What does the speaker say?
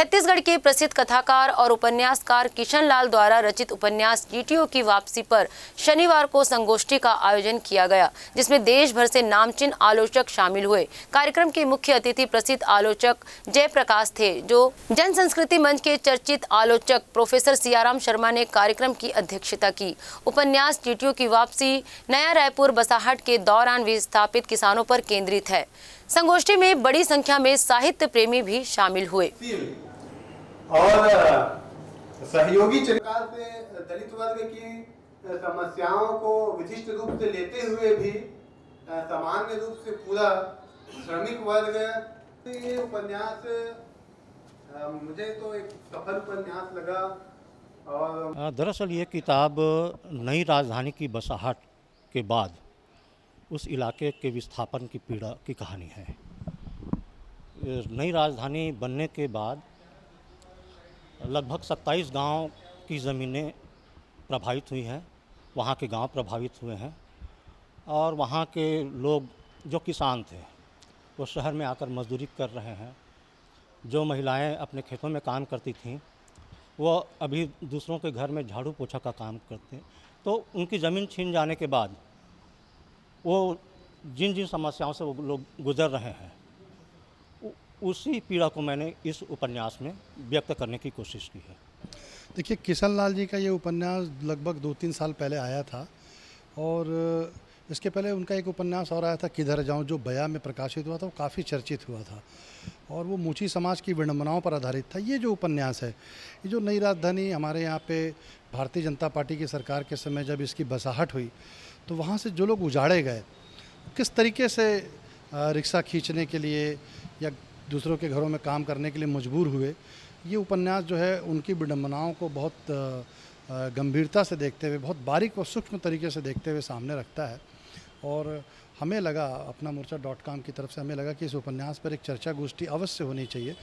छत्तीसगढ़ के प्रसिद्ध कथाकार और उपन्यासकार किशन लाल द्वारा रचित उपन्यास जीटीओ की वापसी पर शनिवार को संगोष्ठी का आयोजन किया गया, जिसमें देश भर से नामचीन आलोचक शामिल हुए। कार्यक्रम के मुख्य अतिथि प्रसिद्ध आलोचक जयप्रकाश थे, जो जन संस्कृति मंच के चर्चित आलोचक प्रोफेसर सियाराम शर्मा ने कार्यक्रम की अध्यक्षता की। उपन्यास जीटीओ की वापसी नया रायपुर बसाहट के दौरान विस्थापित किसानों पर केंद्रित है। संगोष्ठी में बड़ी संख्या में साहित्य प्रेमी भी शामिल हुए और सहयोगी सरकार से दलित वर्ग की समस्याओं को विशिष्ट रूप से लेते हुए भी सामान्य रूप से पूरा श्रमिक वर्ग, ये उपन्यास मुझे तो एक सफल उपन्यास लगा। और दरअसल ये किताब नई राजधानी की बसाहट के बाद उस इलाके के विस्थापन की पीड़ा की कहानी है। नई राजधानी बनने के बाद लगभग 27 गांव की ज़मीनें प्रभावित हुई हैं, वहाँ के गांव प्रभावित हुए हैं और वहाँ के लोग जो किसान थे वो शहर में आकर मजदूरी कर रहे हैं। जो महिलाएं अपने खेतों में काम करती थीं वो अभी दूसरों के घर में झाड़ू पोछा का काम करते हैं। तो उनकी ज़मीन छीन जाने के बाद वो जिन जिन समस्याओं से वो लोग गुजर रहे हैं, उसी पीड़ा को मैंने इस उपन्यास में व्यक्त करने की कोशिश की है। देखिए, किशन लाल जी का ये उपन्यास लगभग 2-3 साल पहले आया था और इसके पहले उनका एक उपन्यास और आया था किधर जाऊं, जो बया में प्रकाशित हुआ था। वो काफ़ी चर्चित हुआ था और वो मूछी समाज की विडंबनाओं पर आधारित था। ये जो उपन्यास है, ये जो नई राजधानी हमारे यहाँ पे भारतीय जनता पार्टी की सरकार के समय जब इसकी बसाहट हुई तो वहाँ से जो लोग उजाड़े गए, किस तरीके से रिक्शा खींचने के लिए या दूसरों के घरों में काम करने के लिए मजबूर हुए, ये उपन्यास जो है उनकी विडंबनाओं को बहुत गंभीरता से देखते हुए, बहुत बारीक और सूक्ष्म तरीके से देखते हुए सामने रखता है। और हमें लगा, अपना मोर्चा .com की तरफ से हमें लगा कि इस उपन्यास पर एक चर्चा गोष्ठी अवश्य होनी चाहिए।